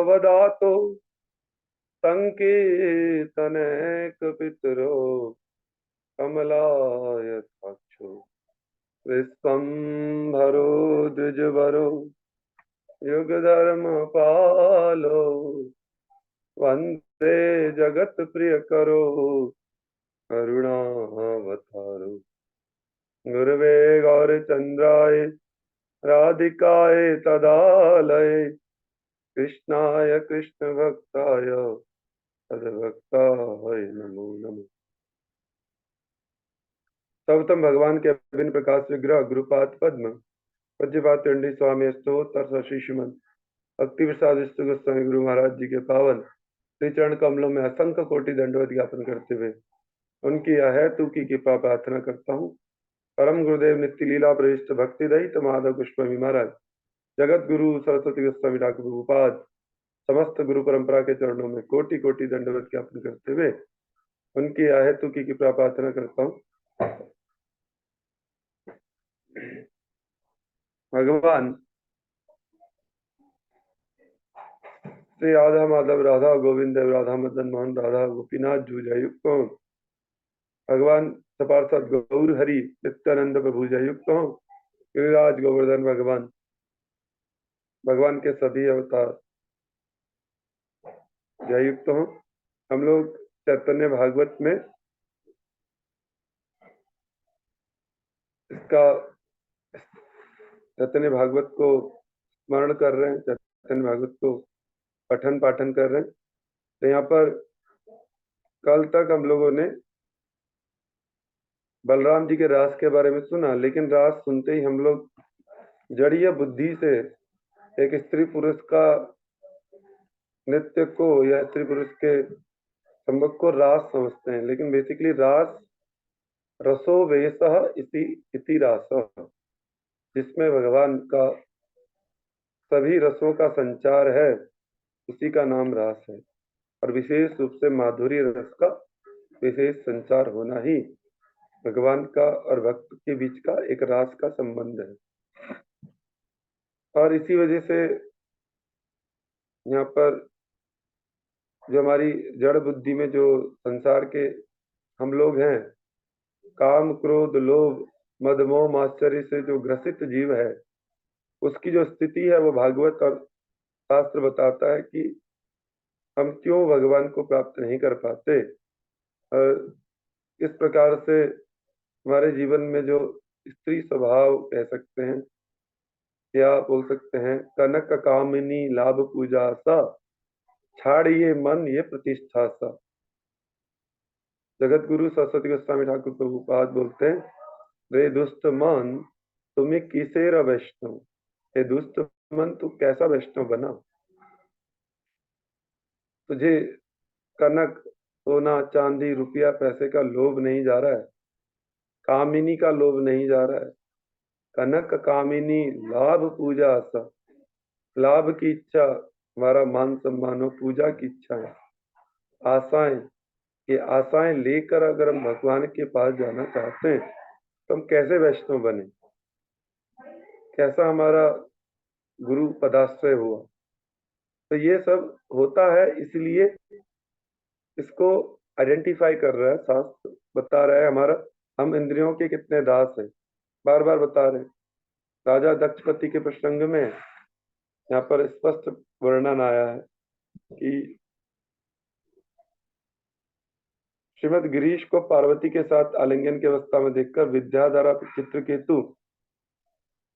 अवदातो संकीर्तनैक पितरो कमलायताक्षो विश्वम्भरो द्विजवरो युगधर्म पालो वंदे जगत प्रिय करो करुणावतारो गुरवे गौरचंद्राय राधिकाय तदालय कृष्णाय कृष्ण भक्ताय तद्भक्ताय नमो नमः। सर्वोत्तम भगवान के अभिन्न प्रकाश विग्रह गुरुपाद पद्म पूज्यपाद चंडी स्वामी अष्टोत्तर श्री श्रीमद भक्ति प्रसाद विष्णु गोस्वामी गुरु महाराज जी के पावन श्री चरण कमलों में असंख्य कोटि दंडवत ज्ञापन करते हुए उनकी अहेतु की कृपा प्रार्थना करता हूँ। परम गुरुदेव नित्य लीला प्रविष्ट भक्ति दयित माधव गोस्वामी महाराज जगत गुरु सरस्वती गोस्वामी ठाकुर प्रभुपाद समस्त गुरु परंपरा के चरणों में कोटि कोटि दंडवत ज्ञापन करते हुए उनकी अहेतु की कृपा प्रार्थना करता हूँ। भगवान श्री राधा माधव राधा गोविंद राधा मदन मोहन राधा गोपीनाथ जूझयुक्त भगवान सपार्षद गौर हरि नित्यानंद प्रभु जयुक्त गिरिराज गोवर्धन भगवान भगवान के सभी अवतार जयुक्त हो। हम लोग चैतन्य भागवत में इसका चैतन्य भागवत को स्मरण कर रहे हैं, चैतन्य भागवत को पठन पाठन कर रहे हैं। तो यहाँ पर कल तक हम लोगों ने बलराम जी के रास के बारे में सुना, लेकिन रास सुनते ही हम लोग जड़ीय बुद्धि से एक स्त्री पुरुष का नृत्य को या स्त्री पुरुष के संभोग को रास समझते हैं, लेकिन बेसिकली रास रसो वेशः इति रास, जिसमें भगवान का सभी रसों का संचार है, उसी का नाम रास है। और विशेष रूप से माधुर्य रस का विशेष संचार होना ही भगवान का और भक्त के बीच का एक रास का संबंध है। और इसी वजह से यहाँ पर जो हमारी जड़ बुद्धि में जो संसार के हम लोग हैं, काम क्रोध लोभ मद मोह माश्चर्य से जो ग्रसित जीव है, उसकी जो स्थिति है वो भागवत और शास्त्र बताता है कि हम क्यों भगवान को प्राप्त नहीं कर पाते। इस प्रकार से हमारे जीवन में जो स्त्री स्वभाव कह सकते हैं या बोल सकते हैं कनक कामिनी लाभ पूजा सा छाड़िए मन ये प्रतिष्ठा सा। जगत गुरु सरस्वती गोस्वामी ठाकुर प्रभुपाद बोलते हैं, रे दुष्ट मन तुम्हें किसेरा वैष्णव, हे दुष्ट मन तू कैसा वैष्णव बना। तुझे कनक सोना चांदी रुपया पैसे का लोभ नहीं जा रहा है, कामिनी का लोभ नहीं जा रहा है। कनक कामिनी लाभ पूजा आशा, लाभ की इच्छा, हमारा मान सम्मान हो, पूजा की इच्छा है, आशाएं, ये आशाएं लेकर अगर हम भगवान के पास जाना चाहते हैं तो हम कैसे वैष्णव बने, कैसा हमारा गुरु पदाश्रय हुआ। तो ये सब होता है, इसलिए इसको आइडेंटिफाई कर रहा है शास्त्र, बता रहा है हमारा हम इंद्रियों के कितने दास हैं, बार बार बता रहे हैं। राजा दक्षपति के प्रसंग में यहाँ पर स्पष्ट वर्णन आया है कि श्रीमद गिरीश को पार्वती के साथ आलिंगन की अवस्था में देखकर विद्याधरा चित्रकेतु,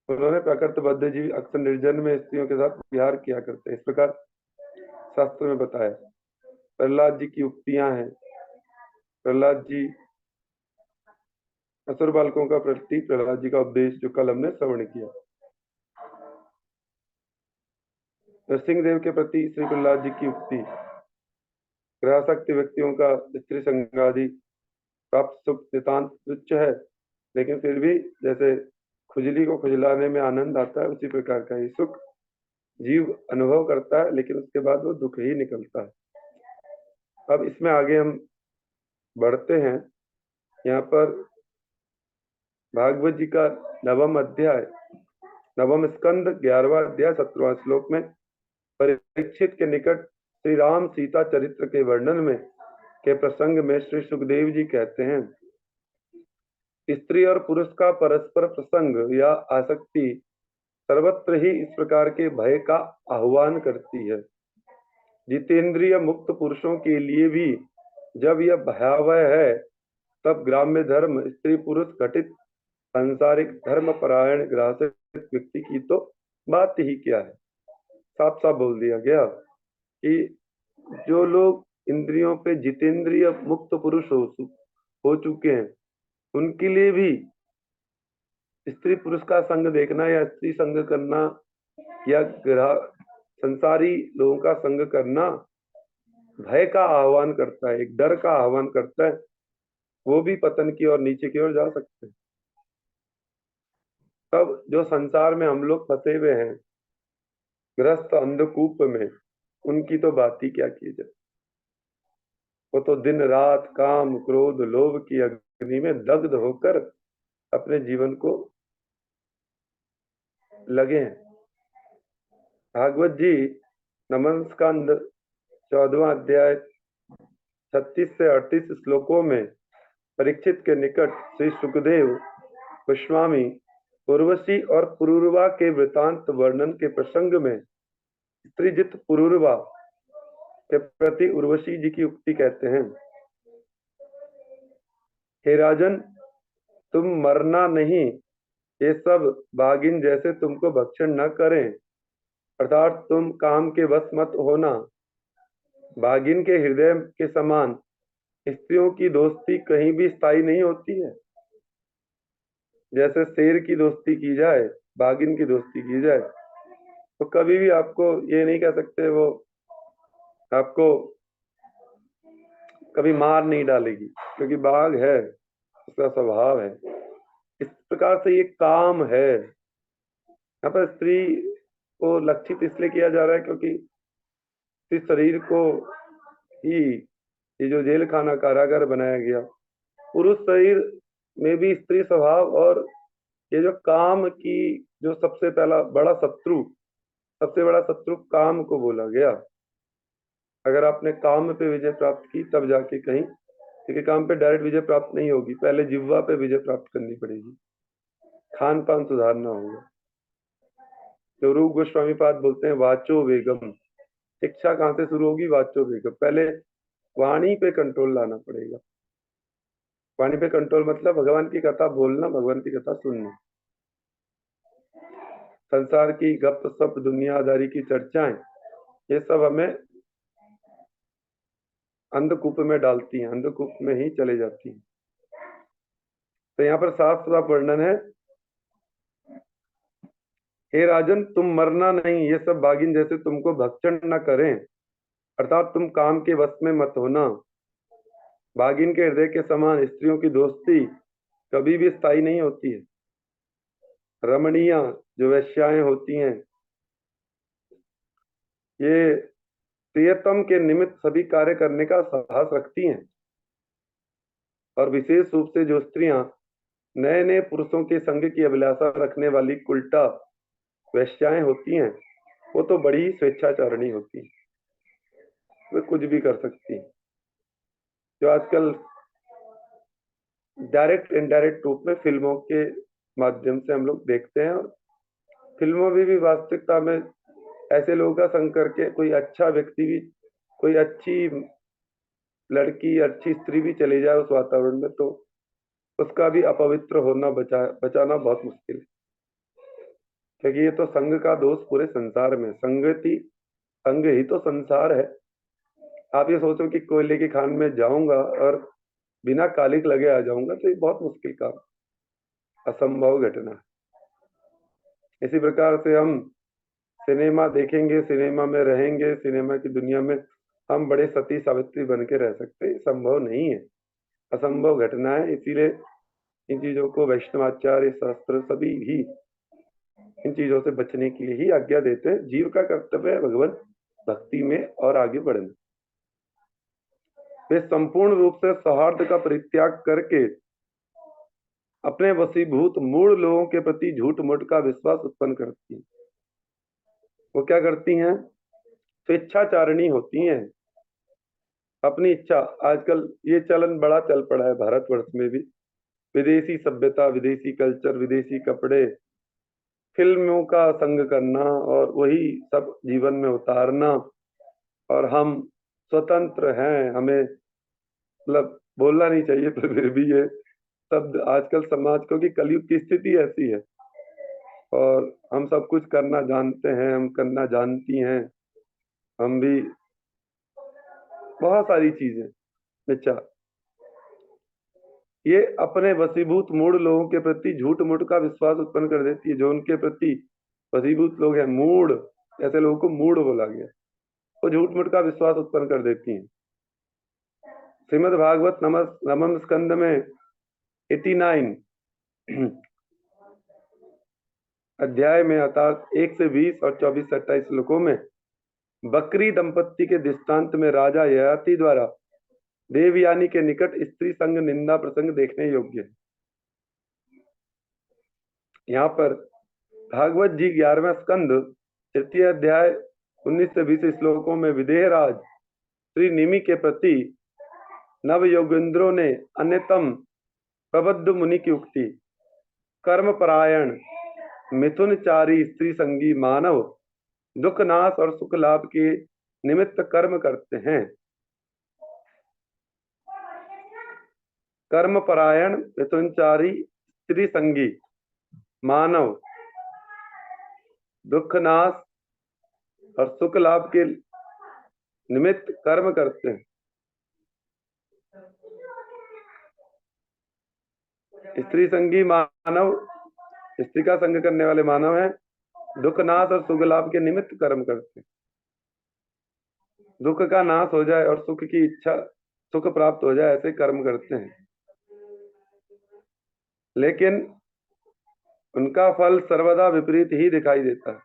उन्होंने प्रकृतिबद्ध जीव अक्सर निर्जन में स्त्रियों के साथ विहार किया करते हैं, इस प्रकार शास्त्र में बताया। प्रहलाद जी की उक्तियां हैं, प्रहलाद जी असुर बालकों का प्रति प्रहलाद जी का उपदेश जो कल हमने श्रवण किया। नरसिंहदेव के प्रति श्री प्रहलाद जी की उक्ति, ग्रहासक्त व्यक्तियों का स्त्री संगादि प्राप्त सुख नितांत तुच्छ है, लेकिन फिर भी जैसे खुजली को खुजलाने में आनंद आता है, उसी प्रकार का ही सुख जीव अनुभव करता है, लेकिन उसके बाद वो दुख ही निकलता है। अब इसमें आगे हम बढ़ते हैं। यहाँ पर भागवत जी का नवम अध्याय, नवम स्कंद 11वां अध्याय 17वां श्लोक में परीक्षित के निकट श्री राम सीता चरित्र के वर्णन में के प्रसंग में श्री सुखदेव जी कहते हैं, स्त्री और पुरुष का परस्पर प्रसंग या आसक्ति सर्वत्र ही इस प्रकार के भय का आह्वान करती है। जितेंद्रिय मुक्त पुरुषों के लिए भी जब यह भयावह है, तब ग्राम्य धर्म, स्त्री पुरुष घटित सांसारिक धर्म परायण ग्रासित व्यक्ति की तो बात ही क्या है। साफ साफ बोल दिया गया कि जो लोग इंद्रियों पे जितेंद्रिय मुक्त पुरुष हो चुके हैं, उनके लिए भी स्त्री पुरुष का संग देखना या स्त्री संग करना या संसारी लोगों का संग करना भय का आह्वान करता है, एक डर का आह्वान करता है। वो भी पतन की और नीचे की ओर जा सकते हैं। तब जो संसार में हम लोग फंसे हुए हैं ग्रस्त अंधकूप में, उनकी तो बात ही क्या की जाए। वो तो दिन रात काम क्रोध लोभ की अग्नि में दग्ध होकर अपने जीवन को लगे हैं। भागवत जी नमन स्कंद 14वां अध्याय 36 से 38 श्लोकों में परीक्षित के निकट श्री सुखदेव गोस्वामी उर्वशी और पुरूरवा के वृतांत वर्णन के प्रसंग में स्त्रीजित पुरूरवा के प्रति उर्वशी जी की उक्ति कहते हैं, हे राजन, तुम मरना नहीं, ये सब बागिन जैसे तुमको भक्षण न करें, अर्थात तुम काम के वश मत होना। बागिन के हृदय के समान स्त्रियों की दोस्ती कहीं भी स्थायी नहीं होती है। जैसे शेर की दोस्ती की जाए, बागिन की दोस्ती की जाए, तो कभी भी आपको ये नहीं कह सकते वो आपको कभी मार नहीं डालेगी, क्योंकि बाघ है, उसका स्वभाव है। इस प्रकार से ये काम है। यहाँ पर स्त्री को लक्षित इसलिए किया जा रहा है क्योंकि इस शरीर को ही ये जो जेल खाना कारागार बनाया गया, पुरुष शरीर में भी स्त्री स्वभाव और ये जो काम की जो सबसे बड़ा शत्रु काम को बोला गया। अगर आपने काम पे विजय प्राप्त की तब जाके कहीं, क्योंकि काम पे डायरेक्ट विजय प्राप्त नहीं होगी, पहले जिह्वा पे विजय प्राप्त करनी पड़ेगी, खान पान सुधारना होगा। तो रूप गोस्वामी पाद बोलते हैं वाचो वेगम। शिक्षा कहाँ से शुरू होगी? वाचो वेगम। पहले वाणी पे कंट्रोल लाना पड़ेगा। वाणी पे कंट्रोल मतलब भगवान की कथा बोलना, भगवान की कथा सुनना। संसार की गप सप दुनियादारी की चर्चाएं, ये सब हमें अंधकूप में डालती हैं, अंधकूप में ही चले जाती हैं। तो यहाँ पर साफ साफ वर्णन है, हे राजन, तुम मरना नहीं, ये सब बागिन जैसे तुमको भक्षण न करें, अर्थात तुम काम के वश में मत होना। बागिन के हृदय के समान स्त्रियों की दोस्ती कभी भी स्थायी नहीं होती है। रमणीया जो वैश्याएं होती हैं, ये प्रियतम के निमित्त सभी कार्य करने का साहस रखती हैं, और विशेष रूप से जो स्त्रियां नए नए पुरुषों के संग की अभिलाषा रखने वाली कुल्टा वैश्याएं होती हैं, वो तो बड़ी ही स्वेच्छाचारिणी होती हैं, वे कुछ भी कर सकती हैं। जो आजकल डायरेक्ट इनडायरेक्ट रूप में फिल्मों के माध्यम से हम लोग देखते हैं, और फिल्मों में भी वास्तविकता में ऐसे लोगों का संग करके कोई अच्छा व्यक्ति भी, कोई अच्छी लड़की, अच्छी स्त्री भी चली जाए उस वातावरण में, तो उसका भी अपवित्र होना बचाना बहुत मुश्किल है। क्योंकि ये तो संग का दोष पूरे संसार में, संग ही तो संसार है। आप ये सोचो कि कोयले की खान में जाऊंगा और बिना कालिक लगे आ जाऊंगा, तो ये बहुत मुश्किल काम, असंभव घटना है। इसी प्रकार से हम सिनेमा देखेंगे, सिनेमा में रहेंगे, सिनेमा की दुनिया में हम बड़े सती सावित्री बन के रह सकते हैं, संभव नहीं है, असंभव घटना है। इसीलिए इन चीजों को वैष्णवाचार्य शास्त्र सभी ही इन चीजों से बचने के लिए ही आज्ञा देते हैं। जीव का कर्तव्य है भगवत भक्ति में और आगे बढ़ना। वे संपूर्ण रूप से सौहार्द का परित्याग करके अपने वशीभूत मूढ़ लोगों के प्रति झूठ मूठ का विश्वास उत्पन्न करती हैं। वो क्या करती हैं? स्वेच्छाचारिणी होती हैं, अपनी इच्छा। आजकल ये चलन बड़ा चल पड़ा है भारतवर्ष में भी, विदेशी सभ्यता, विदेशी कल्चर, विदेशी कपड़े, फिल्मों का संग करना और वही सब जीवन में उतारना। और हम स्वतंत्र हैं, हमें मतलब बोलना नहीं चाहिए, पर फिर भी ये शब्द आजकल समाज को, कि कलयुग की स्थिति ऐसी है और हम सब कुछ करना जानते हैं, हम करना जानती हैं, हम भी बहुत सारी चीजें। अच्छा, ये अपने वशीभूत मूढ़ लोगों के प्रति झूठ मूठ का विश्वास उत्पन्न कर देती है। जो उनके प्रति वशीभूत लोग हैं, मूढ़, ऐसे लोगों को मूढ़ बोला गया, वो झूठ मूठ का विश्वास उत्पन्न कर देती हैं। श्रीमद् भागवत नवम स्कंद में 89 अध्याय में अर्थात 1 से 20 और 24 से 28 श्लोकों में बकरी दंपत्ति के दृष्टांत में राजा ययाति द्वारा देवयानी के निकट स्त्री संग निंदा प्रसंग देखने योग्य है। यहाँ पर भागवत जी 11वां स्कंद 3 अध्याय 19 से 20 श्लोकों में विदेहराज श्री निमि के प्रति नव योगेंद्रों ने अन्यतम प्रबुद्ध मुनि की उक्ति, कर्मपरायण मिथुनचारी स्त्री संगी मानव दुख नाश और सुख लाभ के निमित्त कर्म करते हैं। कर्मपरायण मिथुनचारी स्त्री संगी मानव दुख नाश और सुख लाभ के निमित्त कर्म करते हैं। स्त्री संगी मानव, स्त्री का संग करने वाले मानव हैं, दुख नाश और सुख लाभ के निमित्त कर्म करते हैं। दुख का नाश हो जाए और सुख की इच्छा, सुख प्राप्त हो जाए, ऐसे कर्म करते हैं। लेकिन उनका फल सर्वदा विपरीत ही दिखाई देता है,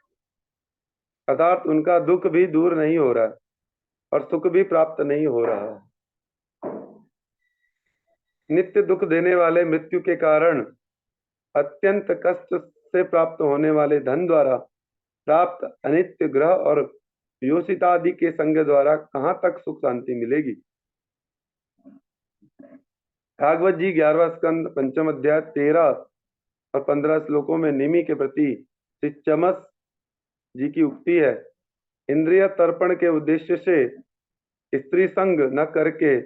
अर्थात उनका दुख भी दूर नहीं हो रहा है और सुख भी प्राप्त नहीं हो रहा है। नित्य दुख देने वाले मृत्यु के कारण अत्यंत कष्ट से प्राप्त होने वाले धन द्वारा प्राप्त अनित्य ग्रह और योषितादि के संग द्वारा कहाँ तक सुख शांति मिलेगी। भागवत जी 11वां स्कंद 5म अध्याय 13 और 15 श्लोकों में निमि के प्रति श्री चमस जी की उक्ति है, इंद्रिय तर्पण के उद्देश्य से स्त्री संग न करके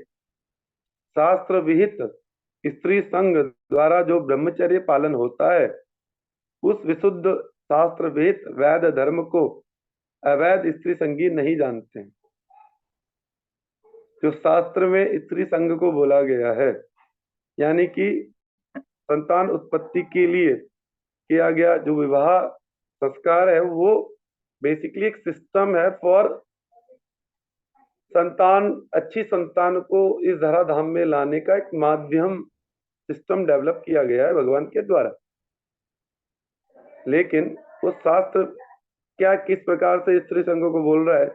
शास्त्र विहित स्त्री संग द्वारा जो ब्रह्मचर्य पालन होता है, उस विशुद्ध शास्त्र विहित वैध धर्म को अवैध स्त्री संगी नहीं जानते। जो शास्त्र में स्त्री संग को बोला गया है, यानी कि संतान उत्पत्ति के लिए किया गया जो विवाह संस्कार है, वो बेसिकली एक सिस्टम है फॉर संतान, अच्छी संतान को इस धराधाम में लाने का एक माध्यम सिस्टम डेवलप किया गया है भगवान के द्वारा। लेकिन वो शास्त्र क्या किस प्रकार से स्त्री संघ को बोल रहा है,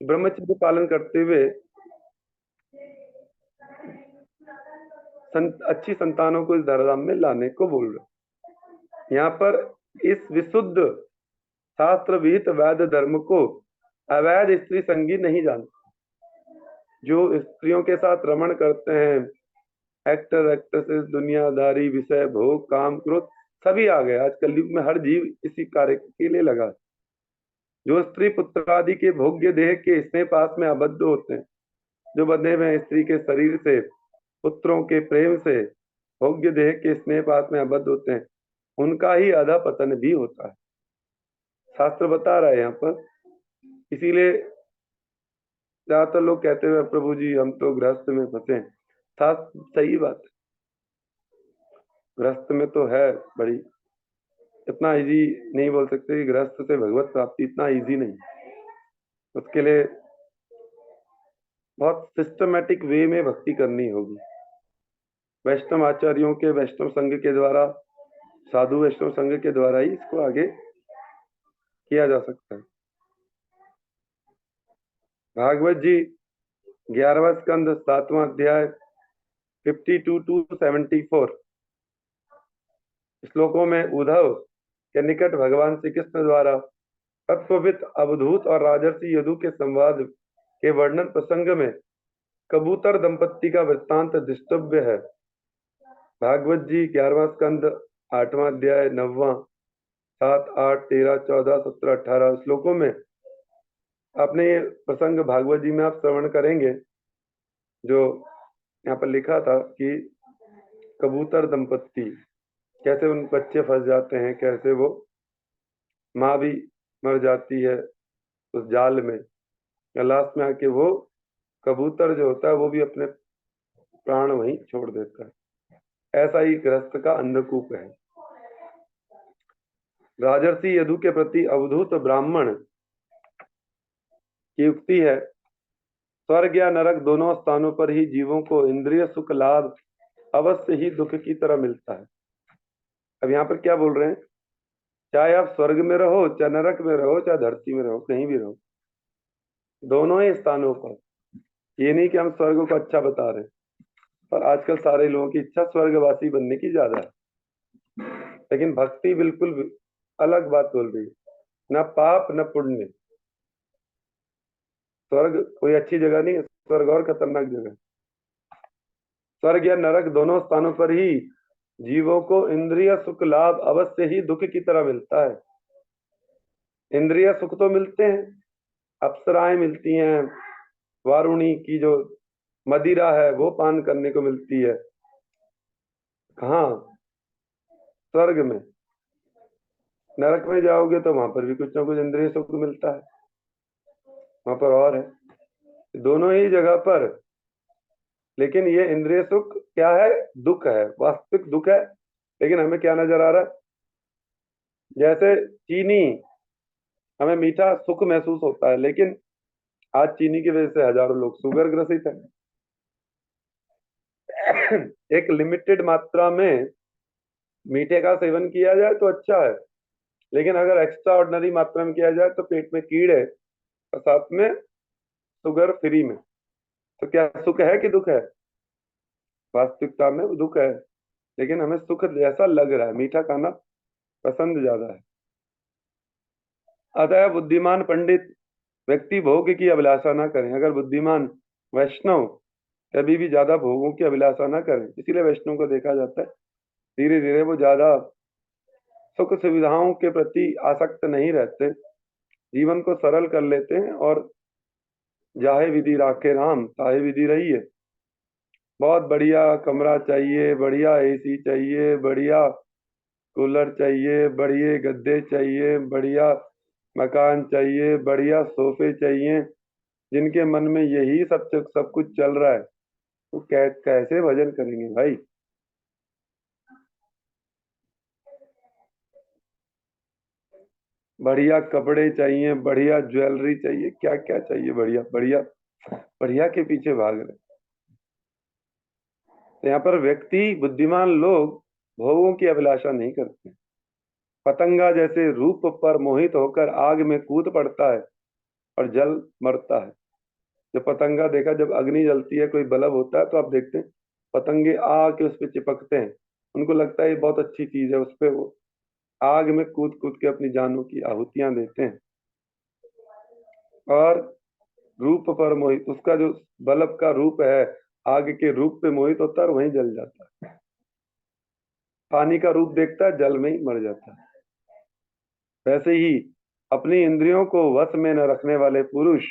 ब्रह्मचर्य पालन करते हुए अच्छी संतानों को इस धराधाम में लाने को बोल रहा है। यहाँ पर इस विशुद्ध शास्त्र विहित वैध धर्म को अवैध स्त्री संगी नहीं जानते। जो स्त्रियों के साथ रमण करते हैं, एक्टर एक्ट्रेसेस, दुनियादारी, विषय भोग, काम क्रोध सभी आ गए। आज कलयुग में हर जीव इसी कार्य के लिए लगा। जो स्त्री पुत्र आदि के भोग्य देह के स्नेह पास में आबद्ध होते हैं, जो बंधे हुए स्त्री के शरीर से, पुत्रों के प्रेम से, भोग्य देह के स्नेह पास में आबद्ध होते हैं, उनका ही अधा पतन भी होता है। शास्त्र बता रहा है यहाँ पर। इसीलिए ज्यादातर लोग कहते हुए प्रभु जी हम तो गृहस्थ में फंसे। सही बात है, गृहस्थ में तो है बड़ी, इतना इजी नहीं बोल सकते कि गृहस्थ से भगवत प्राप्ति इतना इजी नहीं। उसके लिए बहुत सिस्टमेटिक वे में भक्ति करनी होगी। वैष्णव आचार्यों के वैष्णव संघ के द्वारा, साधु वैष्णव संघ के द्वारा ही इसको आगे किया जा सकता है। भागवत जी 11वां स्कंद 7वां अध्याय 52 to 74 श्लोकों में उद्धव के निकट भगवान श्री कृष्ण द्वारा तत्वविद अवधूत और राजर्षि यदु के संवाद के वर्णन प्रसंग में कबूतर दंपत्ति का वृत्तांत दृष्टव्य है। भागवत जी 11वां स्कंद 8वां अध्याय 9वां 7, 8, 13, 14, 17, 18 श्लोकों में आपने ये प्रसंग भागवत जी में आप श्रवण करेंगे, जो यहाँ पर लिखा था कि कबूतर दंपत्ति कैसे उन बच्चे फंस जाते हैं, कैसे वो माँ भी मर जाती है उस जाल में, या लास्ट में आके वो कबूतर जो होता है वो भी अपने प्राण वहीं छोड़ देता है। ऐसा ही गृहस्थ का अंधकूप है। राजर्षि यदु के प्रति अवधूत ब्राह्मण की युक्ति है, स्वर्ग या नरक दोनों स्थानों पर ही जीवों को इंद्रिय सुख लाभ अवश्य ही दुख की तरह मिलता है। अब यहाँ पर क्या बोल रहे हैं, चाहे आप स्वर्ग में रहो, चाहे नरक में रहो, चाहे धरती में रहो, कहीं भी रहो, दोनों ही स्थानों पर, ये नहीं कि हम स्वर्ग को अच्छा बता रहे हैं, पर आजकल सारे लोगों की इच्छा स्वर्गवासी बनने की ज्यादा है, लेकिन भक्ति बिल्कुल अलग बात बोल रही है। न पाप न पुण्य, स्वर्ग कोई अच्छी जगह नहीं है, स्वर्ग और खतरनाक जगह। स्वर्ग या नरक दोनों स्थानों पर ही जीवों को इंद्रिय सुख लाभ अवश्य ही दुख की तरह मिलता है। इंद्रिय सुख तो मिलते हैं, अप्सराएं मिलती हैं, वारुणी की जो मदिरा है वो पान करने को मिलती है। कहाँ? स्वर्ग में। नरक में जाओगे तो वहां पर भी कुछ ना कुछ इंद्रिय सुख मिलता है, वहां पर और है, दोनों ही जगह पर। लेकिन ये इंद्रिय सुख क्या है? दुख है, वास्तविक दुख है। लेकिन हमें क्या नजर आ रहा है, जैसे चीनी, हमें मीठा सुख महसूस होता है, लेकिन आज चीनी की वजह से हजारों लोग शुगर ग्रसित हैं। एक लिमिटेड मात्रा में मीठे का सेवन किया जाए तो अच्छा है, लेकिन अगर एक्स्ट्रा ऑर्डिनरी मात्रा में किया जाए तो पेट में कीड़े और साथ में शुगर फ्री में, तो क्या सुख है कि दुख है? वास्तविकता में वो दुख है, लेकिन हमें सुख जैसा लग रहा है, मीठा खाना पसंद ज्यादा है। अतः बुद्धिमान पंडित व्यक्ति भोग की अभिलाषा ना करें। अगर बुद्धिमान वैष्णव कभी भी ज्यादा भोगों की अभिलाषा ना करें, इसीलिए वैष्णव को देखा जाता है धीरे धीरे वो ज्यादा सुख सुविधाओं के प्रति आसक्त नहीं रहते, जीवन को सरल कर लेते हैं, और जाहे विधि राखे राम ताहे विधि रही है। बहुत बढ़िया कमरा चाहिए, बढ़िया एसी चाहिए, बढ़िया कूलर चाहिए, बढ़िया गद्दे चाहिए, बढ़िया मकान चाहिए, बढ़िया सोफे चाहिए, जिनके मन में यही सब कुछ चल रहा है, तो कैसे भजन करेंगे भाई? बढ़िया कपड़े चाहिए, बढ़िया ज्वेलरी चाहिए, क्या क्या चाहिए, बढ़िया बढ़िया बढ़िया के पीछे भाग रहे। तो यहाँ पर व्यक्ति बुद्धिमान लोग भोगों की अभिलाषा नहीं करते। पतंगा जैसे रूप पर मोहित होकर आग में कूद पड़ता है और जल मरता है। जब पतंगा देखा, जब अग्नि जलती है, कोई बल्ब होता है, तो आप देखते हैं पतंगे आके उस पर चिपकते हैं, उनको लगता है ये बहुत अच्छी चीज है, उस पर वो आग में कूद कूद के अपनी जानों की आहुतियां देते हैं। और रूप पर मोहित, उसका जो बल्ब का रूप है आग के रूप पे मोहित होता है और वहीं जल जाता है। पानी का रूप देखता है, जल में ही मर जाता है। वैसे ही अपनी इंद्रियों को वश में न रखने वाले पुरुष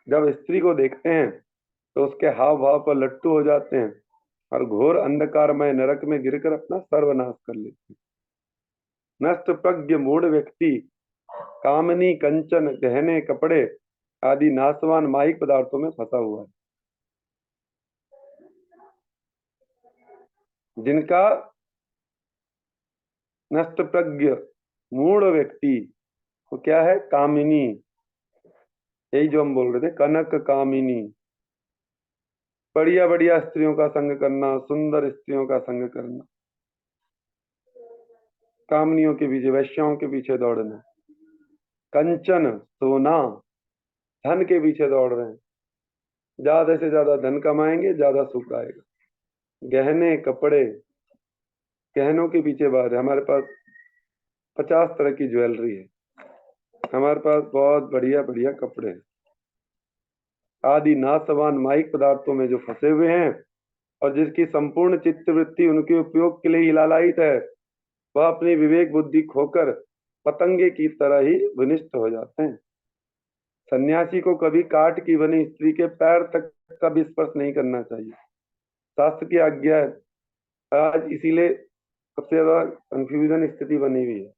जब स्त्री को देखते हैं तो उसके हाव भाव पर लट्टू हो जाते हैं और घोर अंधकारमय नरक में गिरकर अपना सर्वनाश कर लेते हैं। नष्ट प्रज्ञ मूढ़ व्यक्ति कामनी कंचन गहने कपड़े आदि नाशवान माहिक पदार्थों में फंसा हुआ है। जिनका नष्ट प्रज्ञ मूढ़ व्यक्ति, वो क्या है? कामिनी, यही जो हम बोल रहे थे, कनक कामिनी, बढ़िया बढ़िया स्त्रियों का संग करना, सुंदर स्त्रियों का संग करना, कामनियों के पीछे, वैश्याओं के पीछे दौड़ना, कंचन सोना धन के पीछे दौड़ रहे हैं, ज्यादा से ज्यादा धन कमाएंगे, ज्यादा सुख आएगा। गहने कपड़े, गहनों के पीछे भाग रहे। हमारे पास 50 तरह की ज्वेलरी है, हमारे पास बहुत बढ़िया बढ़िया कपड़े हैं, आदि नासवान माइक पदार्थों में जो फंसे हुए हैं और जिसकी संपूर्ण चित्तवृत्ति उनके उपयोग के लिए ही लालायित है, वह अपनी विवेक बुद्धि खोकर पतंगे की तरह ही विनिष्ट हो जाते हैं। सन्यासी को कभी काठ की बनी स्त्री के पैर तक का भी स्पर्श नहीं करना चाहिए, शास्त्र की आज्ञा है। आज इसीलिए सबसे ज्यादा कंफ्यूजन स्थिति बनी हुई है।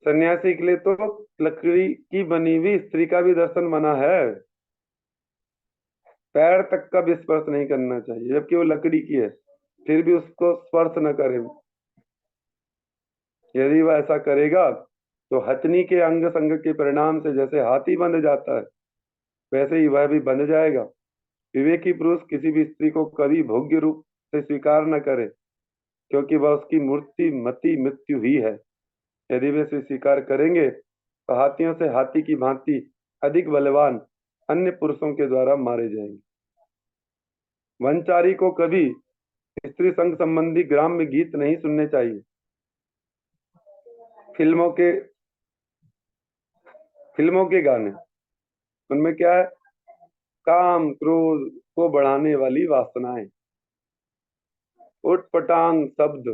सन्यासी के लिए तो लकड़ी की बनी हुई स्त्री का भी दर्शन मना है, पैर तक का भी स्पर्श नहीं करना चाहिए, जबकि वो लकड़ी की है, फिर भी उसको स्पर्श न करे। यदि वह ऐसा करेगा तो हथनी के अंग संग के परिणाम से जैसे हाथी बंध जाता है, वैसे ही वह भी बंध जाएगा। विवेकी पुरुष किसी भी स्त्री को कभी भोग्य रूप से स्वीकार न करे, क्योंकि वह उसकी मूर्ति मति मृत्यु ही है। यदि वे इसे स्वीकार करेंगे तो हाथियों से हाथी की भांति अधिक बलवान अन्य पुरुषों के द्वारा मारे जाएंगे। वनचारी को कभी स्त्री संग संबंधी ग्राम्य गीत नहीं सुनने चाहिए। फिल्मों के गाने, उनमें क्या है? काम क्रोध को बढ़ाने वाली वासनाएं, उटपटांग शब्द।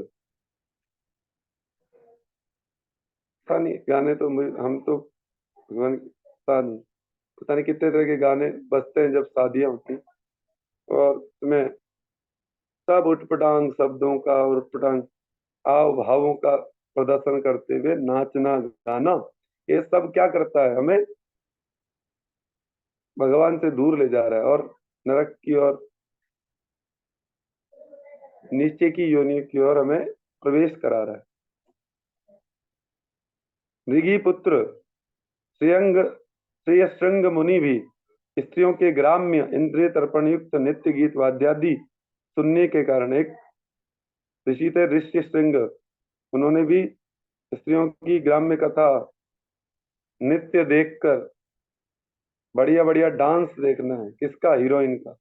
पता नहीं गाने तो हम तो भगवान पता नहीं कितने तरह के गाने बजते हैं जब शादियां होती, और उसमें सब उटपटांग शब्दों का और उटपटांग हाव भावों का प्रदर्शन करते हुए नाचना गाना, ये सब क्या करता है? हमें भगवान से दूर ले जा रहा है और नरक की ओर, नीचे की योनि की ओर हमें प्रवेश करा रहा है। मृगी पुत्र श्रेयसृंग मुनि भी स्त्रियों के ग्राम्य इंद्रिय तर्पण युक्त नित्य गीत वाद्यादि सुनने के कारण, एक ऋषि थे ऋष्य श्रृंग, उन्होंने भी स्त्रियों की ग्राम्य कथा नित्य देखकर, बढ़िया बढ़िया डांस देखना है किसका? हीरोइन का।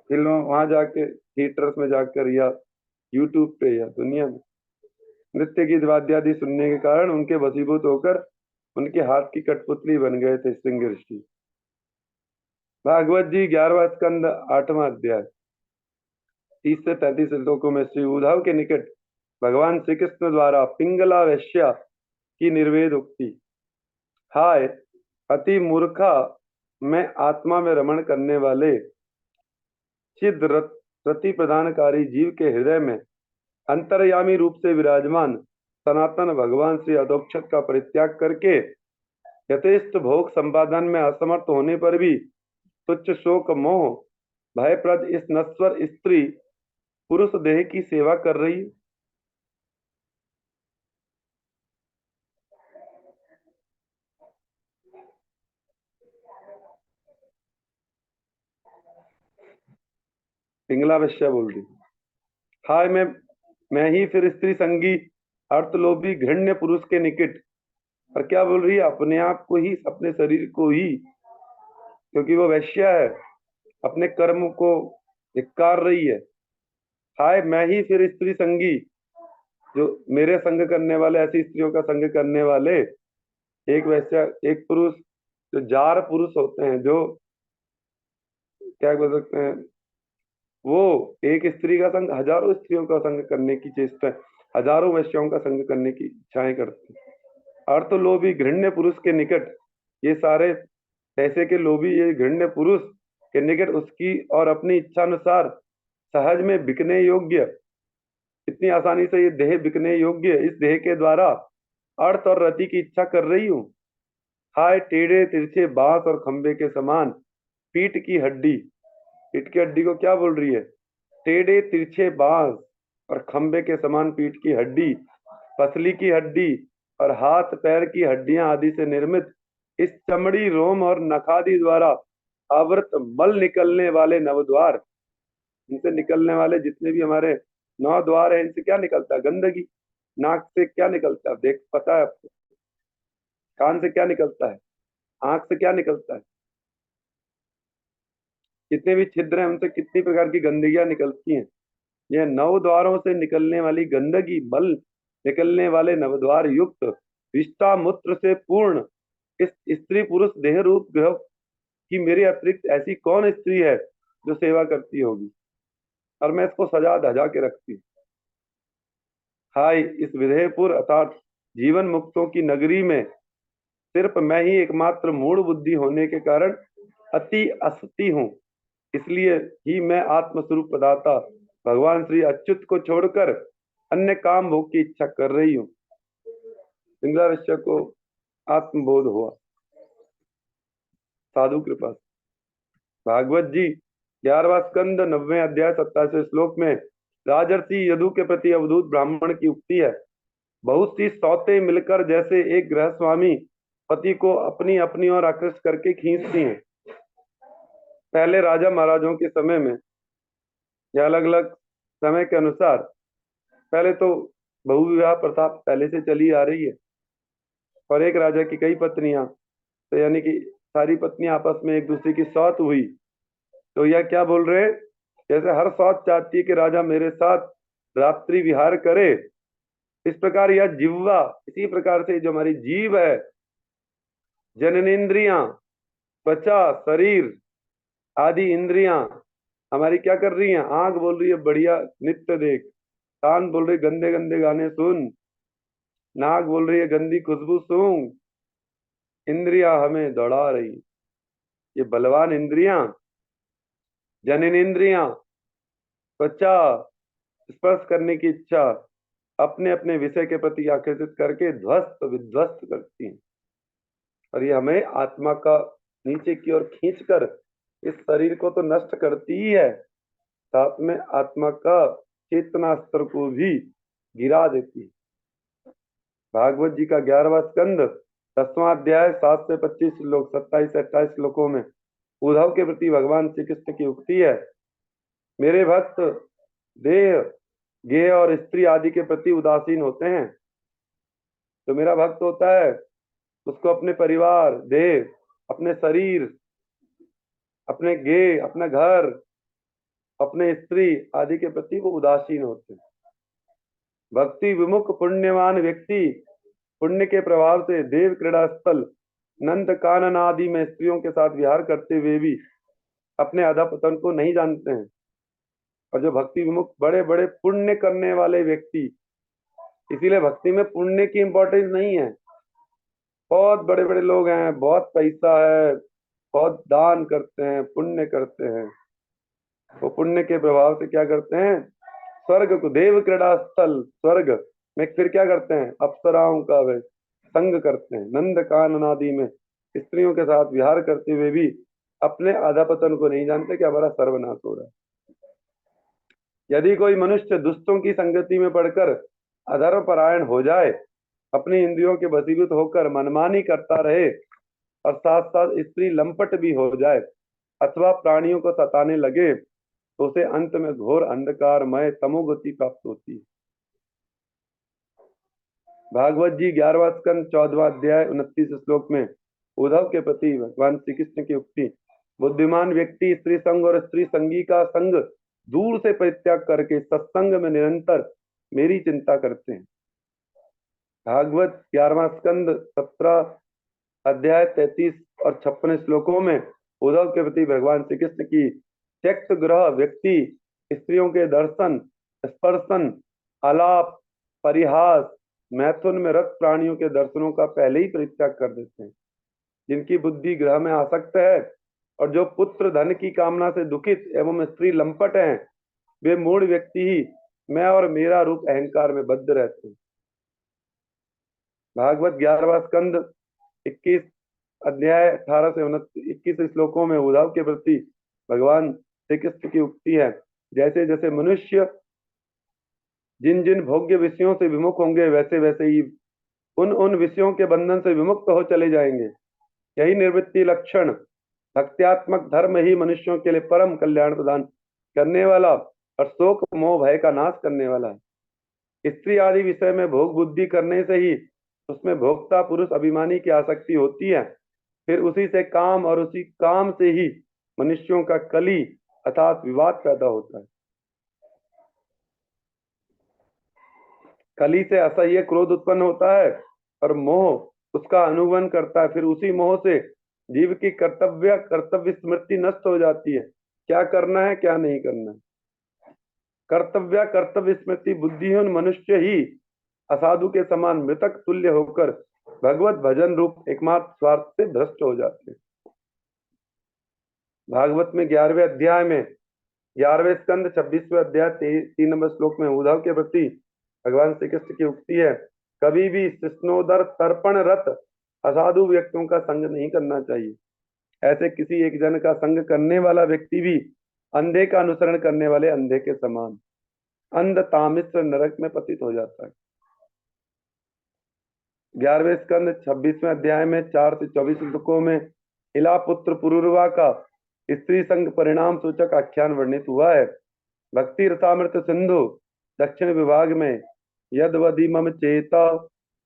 फिल्मों वहां जाके थिएटर्स में जाकर या यूट्यूब पे या दुनिया में नृत्य गीत वाद्यादि सुनने के कारण उनके वशीभूत होकर उनके हाथ की कठपुतली बन गए थे श्रृंग ऋषि। भागवत जी 11वां स्कंद 8वां अध्याय 30 से 35 श्लोकों में श्री उद्धव के निकट भगवान श्री कृष्ण द्वारा पिंगला वैश्या की निर्वेद उक्ति। हाय अति मूर्खा, मैं आत्मा में रमण करने वाले चिद रति प्रदानकारी जीव के हृदय में अंतर्यामी रूप से विराजमान सनातन भगवान श्री अधोक्षत का परित्याग करके यथेष्ट भोग संपादन में असमर्थ होने पर भी तुच्छ शोक मोह भयप्रद इस नश्वर स्त्री पुरुष देह की सेवा कर रही है। पिंगला वैश्या बोल रही, हाय मैं ही फिर स्त्री संगी अर्थलोभी घृण्य पुरुष के निकट, और क्या बोल रही है? अपने आप को ही, अपने शरीर को ही, क्योंकि वो वैश्या है, अपने कर्म को धिक्कार रही है। हाय मैं ही फिर स्त्री संगी, जो मेरे संग करने वाले, ऐसी स्त्रियों का संग करने वाले, एक वैश्या, एक पुरुष, जो जार पुरुष होते हैं, जो क्या बोल सकते हैं, वो एक स्त्री का संग हजारों स्त्रियों का संग करने की चेष्टा, हजारों वैश्याओं का संग करने की इच्छाएं करते हैं। अर्थ लोभी घृण्य पुरुष के निकट, ये सारे पैसे के लोभी, ये घृण्य पुरुष के निकट उसकी और अपनी इच्छा अनुसार सहज में बिकने योग्य, इतनी आसानी से ये देह बिकने योग्य, इस देह के द्वारा अर्थ और रति की इच्छा कर रही हूँ। हाय टेढ़े तिरछे बांस और खंबे के समान पीठ की हड्डी, पीठ की हड्डी को क्या बोल रही है? टेढ़े तिरछे बांस और खंबे के समान पीठ की हड्डी, पसली की हड्डी और हाथ पैर की हड्डियां आदि से निर्मित इस चमड़ी रोम और नखादि द्वारा आवृत मल निकलने वाले नवद्वार, इनसे निकलने वाले जितने भी हमारे 9 द्वार है, इनसे क्या निकलता है? गंदगी। नाक से क्या निकलता है? देख, पता है आपको? कान से क्या निकलता है? आंख से क्या निकलता है? जितने भी छिद्र हैं उनसे कितनी प्रकार की गंदगियां निकलती हैं। यह नव द्वारों से निकलने वाली गंदगी, मल निकलने वाले नवद्वार युक्त विष्टा मूत्र से पूर्ण इस स्त्री पुरुष देह रूप ग्रह की मेरे अतिरिक्त ऐसी कौन स्त्री है जो सेवा करती होगी, और मैं इसको सजा धजा के रखती हूँ। हाय, इस विधेयपुर अर्थात जीवन मुक्तों की नगरी में सिर्फ मैं ही एकमात्र मूढ़ बुद्धि होने के कारण अति असती हूँ। इसलिए ही मैं आत्मस्वरूप पदाता भगवान श्री अच्युत को छोड़कर अन्य काम भोग की इच्छा कर रही हूँ। पिंगला ऋषि को आत्मबोध हुआ। साधु कृपा। भागवत जी 11वां स्कंद 90वें अध्याय 27वें श्लोक में राजर्षि यदु के प्रति अवधूत ब्राह्मण की उक्ति है। बहुत सी सौतें मिलकर जैसे एक गृहस्वामी पति को अपनी अपनी ओर आकृष्ट करके खींचती हैं। पहले राजा महाराजों के समय में या अलग अलग समय के अनुसार, पहले तो बहुविवाह प्रथा पहले से चली आ रही है, और एक राजा की कई पत्नियां, तो यानी कि सारी पत्नियां आपस में एक दूसरे की सौत हुई। तो यह क्या बोल रहे हैं, जैसे हर सौत चाहती है कि राजा मेरे साथ रात्रि विहार करे, इस प्रकार यह जिह्वा, इसी प्रकार से जो हमारी जीव है, जननेन्द्रियां, त्वचा, शरीर आदि इंद्रियां हमारी क्या कर रही हैं। आंख बोल रही है बढ़िया नित्य देख, कान बोल रही गंदे गंदे गाने सुन, नाक बोल रही है गंदी खुशबू सूंघ, इंद्रियां हमें दौड़ा रही। ये बलवान इंद्रियां, जननेन्द्रियां, त्वचा, स्पर्श करने की इच्छा अपने अपने विषय के प्रति आकर्षित करके ध्वस्त विध्वस्त करती हैं, और ये हमें आत्मा का नीचे की ओर खींचकर इस शरीर को तो नष्ट करती ही है, साथ में आत्मा का चेतना स्तर को भी गिरा देती है। भागवत जी का 11वां स्कंद 10वां अध्याय 7 से 25 श्लोक 27 से 28 श्लोकों में उद्धव के प्रति भगवान श्री कृष्ण की उक्ति है। मेरे भक्त देह, गेह और स्त्री आदि के प्रति उदासीन होते हैं। तो मेरा भक्त होता है, उसको अपने परिवार, देह, अपने शरीर, अपने गेह, अपना घर, अपने स्त्री आदि के प्रति वो उदासीन होते हैं। भक्ति विमुख पुण्यवान व्यक्ति पुण्य के प्रभाव से देव क्रीड़ा स्थल नंद कानन आदि में स्त्रियों के साथ विहार करते हुए भी अपने अधपतन को नहीं जानते हैं। और जो भक्ति विमुख बड़े बड़े पुण्य करने वाले व्यक्ति, इसीलिए भक्ति में पुण्य की इंपॉर्टेंस नहीं है। बहुत बड़े बड़े लोग हैं, बहुत पैसा है, बहुत दान करते हैं, पुण्य करते हैं, वो पुण्य के प्रभाव से क्या करते हैं, स्वर्ग को, देव क्रीड़ा स्थल स्वर्ग में फिर क्या करते हैं, अप्सराओं का वे संग करते हैं। नंद कानन आदि में स्त्रियों के साथ विहार करते हुए भी अपने अधपतन को नहीं जानते कि हमारा सर्वनाश हो रहा है। यदि कोई मनुष्य दुष्टों की संगति में पड़कर अधर्म परायण हो जाए, अपनी इंद्रियों के वशीभूत होकर मनमानी करता रहे और साथ साथ स्त्री लंपट भी हो जाए अथवा प्राणियों को सताने लगे, तो उसे अंत में घोर अंधकारमय तमोगति प्राप्त होती है। भागवत जी 11वां स्कंद 14वां अध्याय 29 श्लोक में उद्धव के प्रति भगवान श्री कृष्ण की उक्ति। बुद्धिमान व्यक्ति स्त्री संग और स्त्री संगी का संग दूर से परित्याग करके सत्संग में निरंतर मेरी चिंता करते हैं। भागवत 11वां स्कंद 17 अध्याय 33 और 56 श्लोकों में उद्धव के प्रति भगवान श्री कृष्ण की त्यक्त ग्रह व्यक्ति स्त्रियों के दर्शन, स्पर्शन, आलाप, परिहास, मैथुन में रक्त प्राणियों के दर्शनों का पहले ही परित्याग कर देते हैं। जिनकी बुद्धि ग्रह में आसक्त है और जो पुत्र धन की कामना से दुखित एवं स्त्री लंपट हैं, वे मूढ़ व्यक्ति ही मैं और मेरा रूप अहंकार में बद्ध रहते हैं। भागवत 11वां स्कंद 21 अध्याय 18 से 21 श्लोकों में उद्धव के प्रति भगवान श्री कृष्ण की उक्ति है। जैसे जैसे मनुष्य जिन जिन भोग्य विषयों से विमुख होंगे, वैसे वैसे ही उन उन विषयों के बंधन से विमुक्त हो चले जाएंगे। यही निवृत्ति लक्षण भक्त्यात्मक धर्म ही मनुष्यों के लिए परम कल्याण प्रदान करने वाला और शोक मोह भय का नाश करने वाला है। स्त्री आदि विषय में भोग बुद्धि करने से ही उसमें भोक्ता पुरुष अभिमानी की आसक्ति होती है। फिर उसी से काम और उसी काम से ही मनुष्यों का कली अर्थात विवाद पैदा होता है। कली से असह्य क्रोध उत्पन्न होता है और मोह उसका अनुगमन करता है। फिर उसी मोह से जीव की कर्तव्य स्मृति नष्ट हो जाती है, क्या करना है क्या नहीं करना है। कर्तव्य स्मृति बुद्धिहीन मनुष्य ही असाधु के समान मृतक तुल्य होकर भगवत भजन रूप एकमात्र स्वार्थ से भ्रष्ट हो जाते हैं। भागवत में 11वें अध्याय में 11वें स्कंद 26वें अध्याय 3 नंबर श्लोक में उद्धव के प्रति भगवान श्री कृष्ण की उक्ति है, कभी भी कृष्णोदर तर्पण रत असाधु व्यक्तियों का संग नहीं करना चाहिए। ऐसे किसी एक जन का संग करने वाला व्यक्ति भी अंधे का अनुसरण करने वाले अंधे के समान अंध तामिश्र नरक में पतित हो जाता है। 11वें स्कंद 26वें अध्याय में 4 से 24 श्लोकों में इला पुत्र पुरुरवा का स्त्री संग परिणाम सूचक आख्यान वर्णित हुआ है। भक्ति रसामृत सिंधु दक्षिण विभाग में यदवदि मम चेता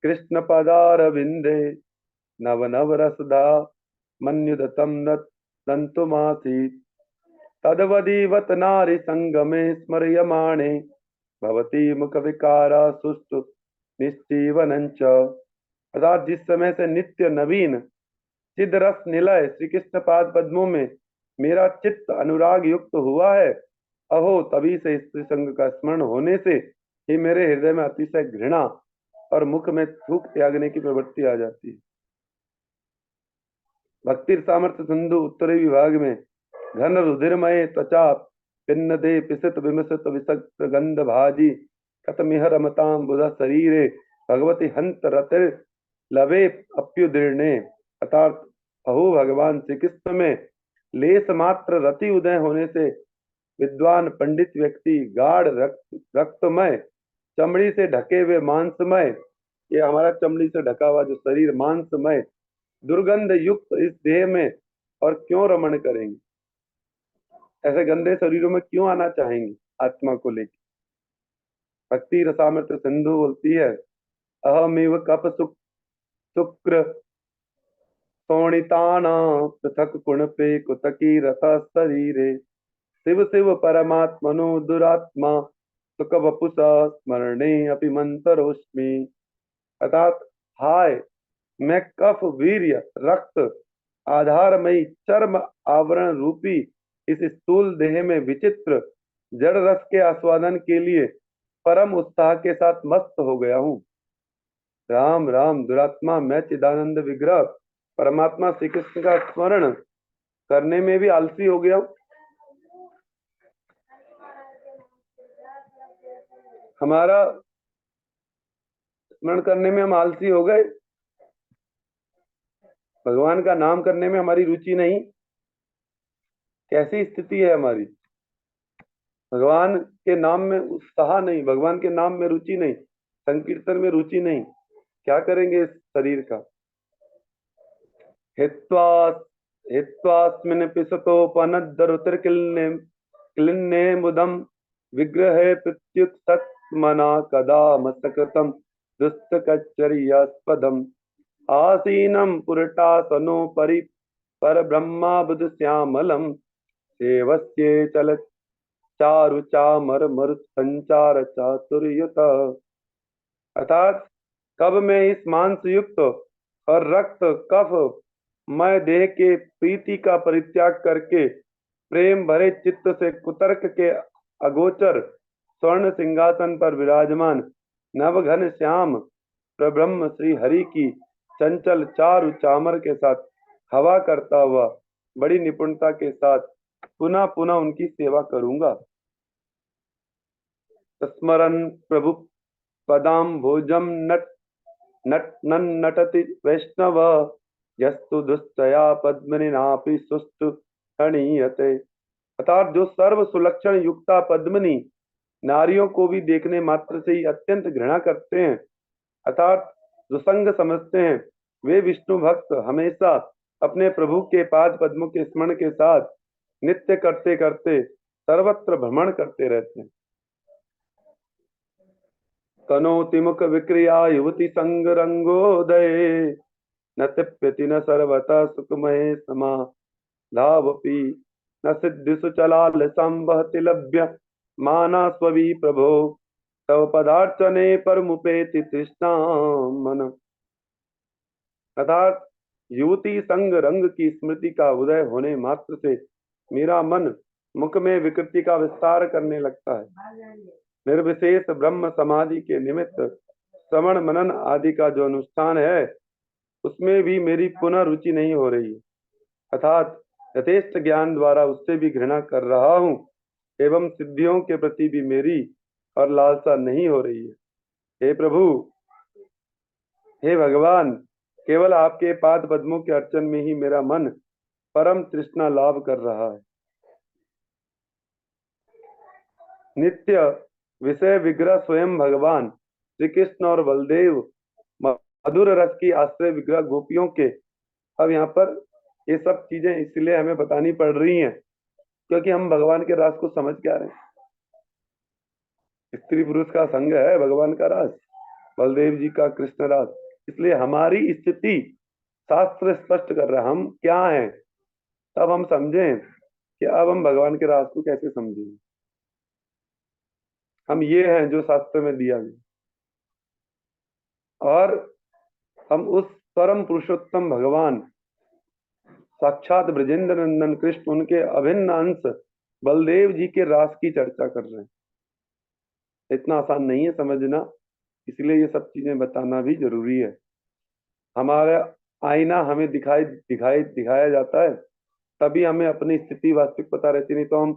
कृष्ण पदार विंदे नव नव रसदा मन्युदतम दंतुमासीत तदवदीवत नारी संगमे स्मर्यमाणे भवती मुख विकारा सुष्टु निश्चीवनंच। अर्थात जिस समय से नित्य नवीन सिद्ध रस निलय श्री कृष्ण पाद पद्मों में मेरा चित्त अनुराग युक्त हुआ है, अहो तभी से स्त्री संग का स्मरण होने से ही मेरे हृदय में अतिशय घृणा और मुख में थूक त्यागने की प्रवृत्ति आ जाती है। भक्ति सामर्थ्य सिंधु उत्तरी विभाग में घन रुधिरमय त्वचा पिन्न दे पिसित विमसित विसक्त गंध भाजी कतमिह रमताम बुधा शरीरे भगवती हंत रतिर लवे अप्युदीर्णे। अर्थात अहो भगवान श्री कृष्ण में लेस मात्र रति उदय होने से विद्वान पंडित व्यक्ति गाढ़ रक्तमय चमड़ी से ढके हुए मांसमय, ये हमारा चमड़ी से ढका हुआ जो शरीर मांसमय दुर्गंध युक्त इस देह में और क्यों रमण करेंगे, ऐसे गंदे शरीरों में क्यों आना चाहेंगे आत्मा को लेकर। भक्ति रसामृत सिंधु बोलती है, अहमेव कप शुक्र सोणिताना पृथक कुणपे कुतकी रथ शरीरे शिव शिव परमात्मनो दुरात्मा सुख वपुषा स्मरणे अपि मंतरोस्मि। अर्थात हाय मैं कफ वीर्य रक्त आधारमयी चर्म आवरण रूपी इस स्थूल देह में विचित्र जड़ रस के आस्वादन के लिए परम उत्साह के साथ मस्त हो गया हूँ। राम राम दुरात्मा मैं चिदानंद विग्रह परमात्मा श्री कृष्ण का स्मरण करने में भी आलसी हो गया हूँ। हमारा स्मरण करने में हम आलसी हो गए, भगवान का नाम करने में हमारी रुचि नहीं। कैसी स्थिति है हमारी, भगवान के नाम में उत्साह नहीं, भगवान के नाम में रुचि नहीं, संकीर्तन में रुचि नहीं, क्या करेंगे इस शरीर का। हित्वास्मिन् पिसतोपनद्धरुतिर्क्लिन्ने मुदं विग्रहे प्रत्युत्सत्मना कदा मस्तकृतं दुष्टकच्चर्यास्पदम् आसीनं पुरटासनोपरि परब्रह्माबुधश्यामलं सेवस्ये चलत् चारुचामर मरु संचार चातुर्युत। अर्थात कब मैं इस मांस युक्त और रक्त कफ मैं देह के प्रीति का परित्याग करके प्रेम भरे चित्त से कुतर्क के अगोचर स्वर्ण सिंहासन पर विराजमान नवघन श्याम प्रब्रह्म श्री हरि की चंचल चारु चामर के साथ हवा करता हुआ बड़ी निपुणता के साथ पुनः पुनः उनकी सेवा करूंगा। स्मरन प्रभु पदाम भोजम नटति वैष्णव यस्तु दुष्टया पद्मनिनापि सुस्तु हणीयते। अर्थात जो सर्व सुलक्षण युक्ता पद्मनी नारियों को भी देखने मात्र से ही अत्यंत घृणा करते हैं, अर्थात जो संग समझते हैं, वे विष्णु भक्त हमेशा अपने प्रभु के पाद पद्मों के स्मरण के साथ नित्य करते करते सर्वत्र भ्रमण करते रहते हैं। तनोति मुख विक्रिया युवती संग रंगोदय न तिप्यति न सर्वतः सुखमय समा धावपि न सिद्धिसु चलाल संवहति लभ्य माना स्ववी प्रभो तव पदार्चने पर मुपेति तृष्णा मन। अर्थात युवती संग रंग की स्मृति का उदय होने मात्र से मेरा मन मुख में विकृति का विस्तार करने लगता है। निर्विशेष ब्रह्म समाधि के निमित्त श्रवण मनन आदि का जो अनुष्ठान है उसमें भी मेरी पुनः रुचि नहीं हो रही है, अर्थात यथेष्ट ज्ञान द्वारा उससे भी घृणा कर रहा हूँ एवं सिद्धियों के प्रति भी मेरी और लालसा नहीं हो रही है। हे प्रभु, हे भगवान, केवल आपके पाद पद्मों के अर्चन में ही मेरा मन परम तृष्णा लाभ कर रहा है। नित्य विषय विग्रह स्वयं भगवान श्री कृष्ण और बलदेव मधुर रस की आश्रय विग्रह गोपियों के। अब यहाँ पर ये सब चीजें इसलिए हमें बतानी पड़ रही हैं क्योंकि हम भगवान के रास को समझ के आ रहे हैं। स्त्री पुरुष का संग है भगवान का रास, बलदेव जी का कृष्ण रास। इसलिए हमारी स्थिति शास्त्र स्पष्ट कर रहा है हम क्या हैं, तब हम समझें कि अब हम भगवान के रास को कैसे समझें। हम ये हैं जो शास्त्र में दिया गया, और हम उस परम पुरुषोत्तम भगवान साक्षात ब्रजेंद्र नंदन कृष्ण उनके अभिन्न अंश बलदेव जी के रास की चर्चा कर रहे हैं। इतना आसान नहीं है समझना, इसलिए ये सब चीजें बताना भी जरूरी है। हमारा आईना हमें दिखाया जाता है, तभी हमें अपनी स्थिति वास्तविक पता रहती, नहीं तो हम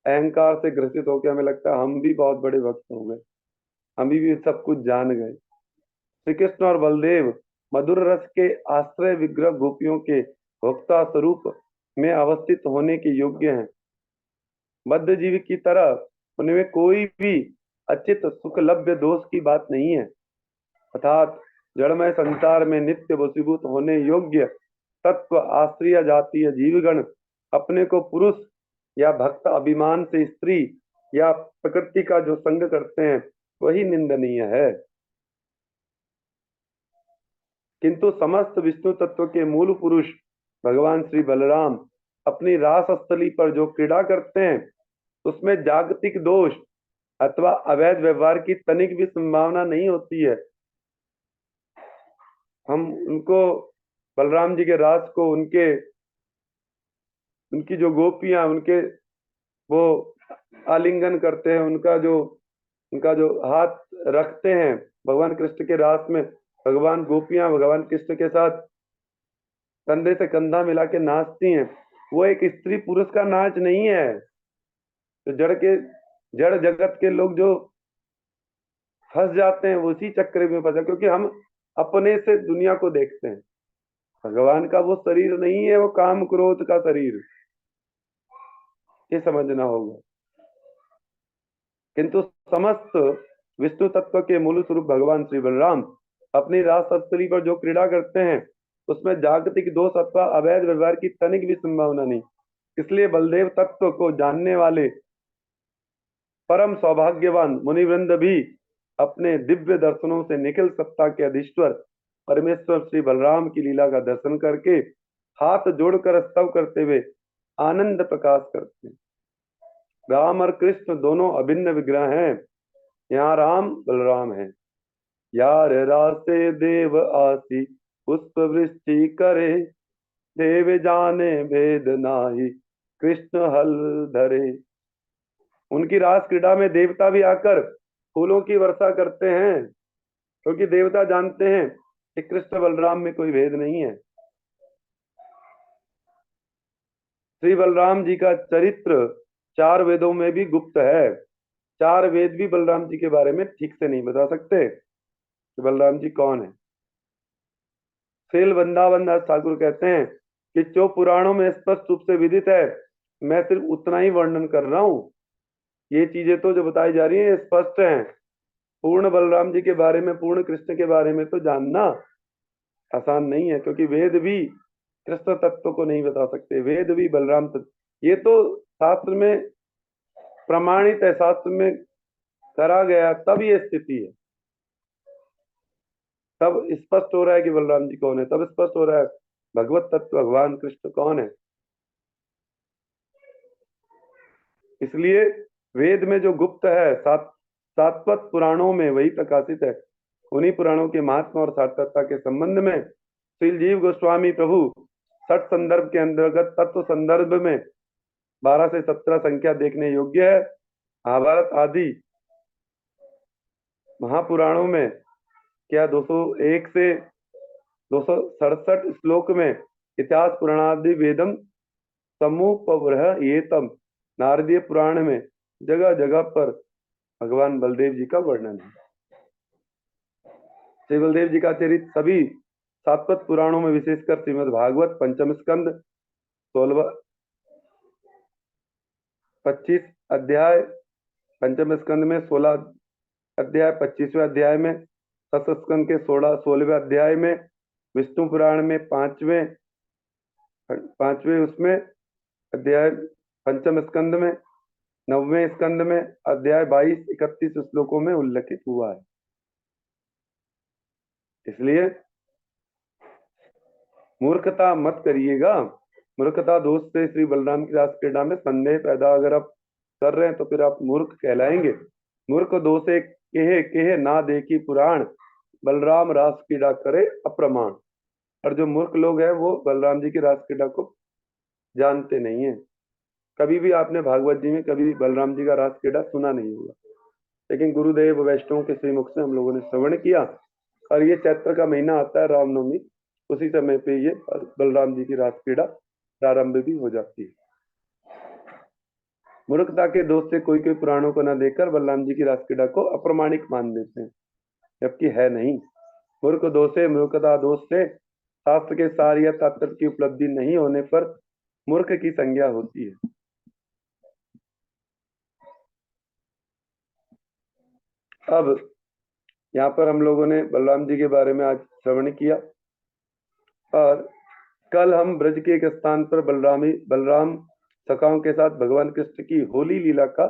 अहंकार से ग्रसित होकर हमें लगता है हम भी बहुत बड़े भक्त हो गए, हम भी सब कुछ जान गए। श्री कृष्ण और बलदेव मधुर रस के आश्रय विग्रह गोपियों के भोक्ता स्वरूप में अवस्थित होने के योग्य हैं। बद्ध जीव की तरह उनमें कोई भी अचित सुखलभ्य दोष की बात नहीं है, अर्थात जड़मय संसार में नित्य वशीभूत होने योग्य तत्व आश्रय जातीय जीवगण अपने को पुरुष या भक्त अभिमान से स्त्री या प्रकृति का जो संग करते हैं वही निंदनीय है। किंतु समस्त विष्णु तत्व के मूल पुरुष भगवान श्री बलराम अपनी रास स्थली पर जो क्रीड़ा करते हैं उसमें जागतिक दोष अथवा अवैध व्यवहार की तनिक भी संभावना नहीं होती है। हम उनको बलराम जी के रास को उनकी जो गोपियां उनके वो आलिंगन करते हैं, उनका जो हाथ रखते हैं भगवान कृष्ण के रास में, भगवान गोपियां भगवान कृष्ण के साथ कंधे से कंधा मिला के नाचती हैं, वो एक स्त्री पुरुष का नाच नहीं है। तो जड़ जगत के लोग जो फंस जाते हैं उसी चक्कर में फंसे, क्योंकि हम अपने से दुनिया को देखते हैं। भगवान का वो शरीर नहीं है, वो काम क्रोध का शरीर, ये समझना होगा। किंतु समस्त विष्णु तत्व के मूल स्वरूप भगवान श्री बलराम अपनी रास स्थली पर जो क्रीड़ा करते हैं उसमें जागतिक दोष अथवा अवैध व्यवहार की तनिक भी संभावना नहीं। इसलिए बलदेव तत्व को जानने वाले परम सौभाग्यवान मुनिवृंद भी अपने दिव्य दर्शनों से निखिल सत्ता के अधीश्वर परमेश्वर श्री बलराम की लीला का दर्शन करके हाथ जोड़कर स्तव करते हुए आनंद प्रकाश करते हैं। राम और कृष्ण दोनों अभिन्न विग्रह हैं, यहाँ राम बलराम है। यार रासे देव आसी पुष्प वृष्टि करे, देव जाने भेद नाही कृष्ण हल धरे। उनकी रास क्रीड़ा में देवता भी आकर फूलों की वर्षा करते हैं, क्योंकि देवता जानते हैं कि कृष्ण बलराम में कोई भेद नहीं है। श्री बलराम जी का चरित्र 4 वेदों में भी गुप्त है। 4 वेद भी बलराम जी के बारे में ठीक से नहीं बता सकते कि बलराम जी कौन है। श्रील वृंदावन दास ठाकुर कहते हैं कि जो पुराणों में स्पष्ट रूप से विदित है मैं सिर्फ उतना ही वर्णन कर रहा हूँ। ये चीजें तो जो बताई जा रही है स्पष्ट हैं। पूर्ण बलराम जी के बारे में, पूर्ण कृष्ण के बारे में तो जानना आसान नहीं है, क्योंकि वेद भी कृष्ण तत्व को नहीं बता सकते, वेद भी बलराम तत्व। ये तो शास्त्र में प्रमाणित है, शास्त्र में करा गया, तब ये स्थिति है, तब स्पष्ट हो रहा है कि बलराम जी कौन है, तब स्पष्ट हो रहा है भगवत तत्व भगवान कृष्ण कौन है। इसलिए वेद में जो गुप्त है सातवत पुराणों में वही प्रकाशित है। उन्हीं पुराणों के महात्मा और सार्थकता के संबंध में श्री जीव गोस्वामी प्रभु छठ संदर्भ के अंतर्गत तत्व संदर्भ में 12 से 17 संख्या देखने योग्य है। महाभारत आदि महापुराणों में क्या 201 से 267 श्लोक में इतिहास पुराणादि वेदम समूपव्रह ये तम नारदीय पुराण में जगह जगह पर भगवान बलदेव जी का वर्णन है। श्री बलदेव जी का चरित्र सभी सातवत पुराणों में विशेषकर श्रीमद् भागवत पंचम स्कंद 16 25 अध्याय, पंचम स्कंद में 16 अध्याय, 25वें अध्याय में, सप्त स्कंद के 16वें अध्याय में, विष्णु पुराण में पांचवें उसमें अध्याय पंचम स्कंद में, 9वें स्कंद में अध्याय 22-31 श्लोकों में उल्लेखित हुआ है। इसलिए मूर्खता मत करिएगा। मूर्खता दोष से श्री बलराम की रास क्रीड़ा में संदेह पैदा अगर आप कर रहे हैं तो फिर आप मूर्ख कहलाएंगे। मूर्ख दोषे केहे केहे ना देखी पुराण, बलराम रास क्रीड़ा करे अप्रमाण। और जो मूर्ख लोग हैं वो बलराम जी की रास क्रीड़ा को जानते नहीं है। कभी भी आपने भागवत जी में कभी बलराम जी का रास क्रीड़ा सुना नहीं होगा, लेकिन गुरुदेव वैष्णव के श्रीमुख से हम लोगों ने श्रवण किया। और ये चैत्र का महीना आता है रामनवमी, उसी समय पे ये बलराम जी की रास क्रीड़ा प्रारंभ भी हो जाती है। मूर्खता के दोष से कोई कोई पुराणों को न देखकर बलराम जी की रास क्रीड़ा को अप्रमाणिक मान देते हैं, जबकि है नहीं। मूर्ख दोषे मूर्खता दोष से शास्त्र के सार या तात्पर्य की उपलब्धि नहीं होने पर मूर्ख की संज्ञा होती है। अब यहाँ पर हम लोगों ने बलराम जी के बारे में आज श्रवण किया और कल हम ब्रज के एक स्थान पर बलराम सखाओं के साथ भगवान कृष्ण की होली लीला का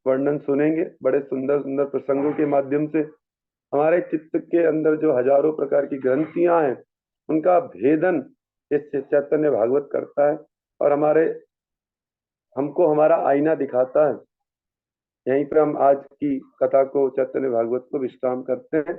वर्णन सुनेंगे। बड़े सुंदर सुंदर प्रसंगों के माध्यम से हमारे चित्त के अंदर जो हजारों प्रकार की ग्रंथियां हैं उनका भेदन इस चैतन्य भागवत करता है और हमको हमारा आईना दिखाता है। यहीं पर हम आज की कथा को, चैतन्य भागवत को विश्राम करते हैं।